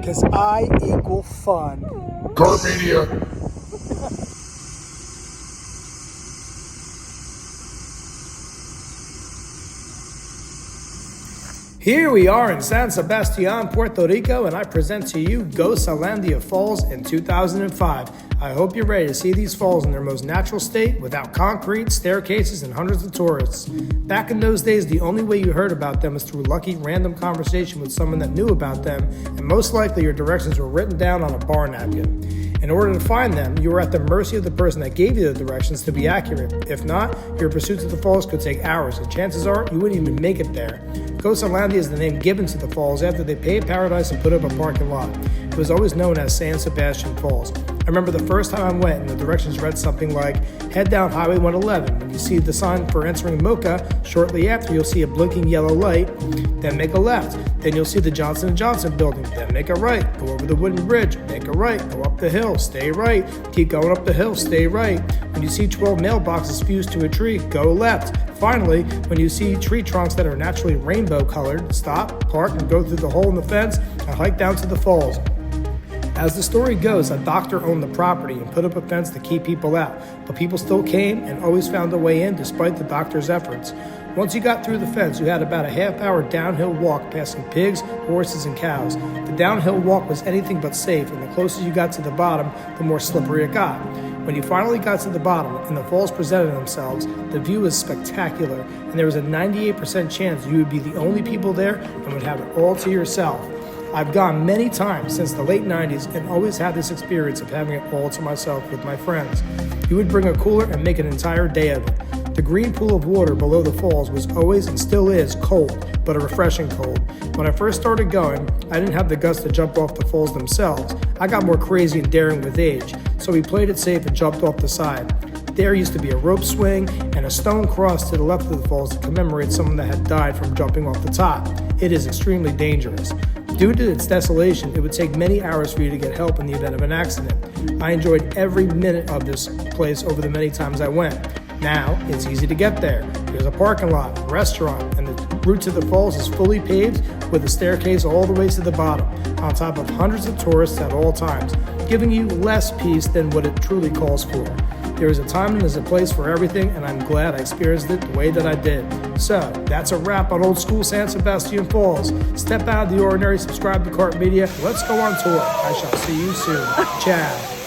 because I equal fun. Cart Media. Here we are in San Sebastián, Puerto Rico, and I present to you Gozalandia Falls in 2005. I hope you're ready to see these falls in their most natural state without concrete, staircases, and hundreds of tourists. Back in those days, the only way you heard about them was through lucky random conversation with someone that knew about them, and most likely your directions were written down on a bar napkin. In order to find them, you were at the mercy of the person that gave you the directions to be accurate. If not, your pursuit to the falls could take hours, and chances are you wouldn't even make it there. Gozalandia is the name given to the falls after they paved paradise and put up a parking lot. It was always known as San Sebastián Falls. I remember the first time I went and the directions read something like, head down Highway 111. When you see the sign for entering Mocha, shortly after you'll see a blinking yellow light, then make a left. Then you'll see the Johnson & Johnson building, then make a right. Go over the wooden bridge, make a right. Go up the hill, stay right. Keep going up the hill, stay right. When you see 12 mailboxes fused to a tree, go left. Finally, when you see tree trunks that are naturally rainbow colored, stop, park, and go through the hole in the fence and hike down to the falls. As the story goes, a doctor owned the property and put up a fence to keep people out, but people still came and always found a way in despite the doctor's efforts. Once you got through the fence, you had about a half-hour downhill walk passing pigs, horses, and cows. The downhill walk was anything but safe, and the closer you got to the bottom, the more slippery it got. When you finally got to the bottom and the falls presented themselves, the view was spectacular, and there was a 98% chance you would be the only people there and would have it all to yourself. I've gone many times since the late 90s and always had this experience of having it all to myself with my friends. You would bring a cooler and make an entire day of it. The green pool of water below the falls was always and still is cold, but a refreshing cold. When I first started going, I didn't have the guts to jump off the falls themselves. I got more crazy and daring with age, so we played it safe and jumped off the side. There used to be a rope swing and a stone cross to the left of the falls to commemorate someone that had died from jumping off the top. It is extremely dangerous. Due to its desolation, it would take many hours for you to get help in the event of an accident. I enjoyed every minute of this place over the many times I went. Now, it's easy to get there. There's a parking lot, a restaurant, and the route to the falls is fully paved with a staircase all the way to the bottom, on top of hundreds of tourists at all times, giving you less peace than what it truly calls for. There is a time and there's a place for everything, and I'm glad I experienced it the way that I did. So, that's a wrap on old school San Sebastián Falls. Step out of the ordinary, subscribe to Cart Media. Let's go on tour. I shall see you soon. Ciao.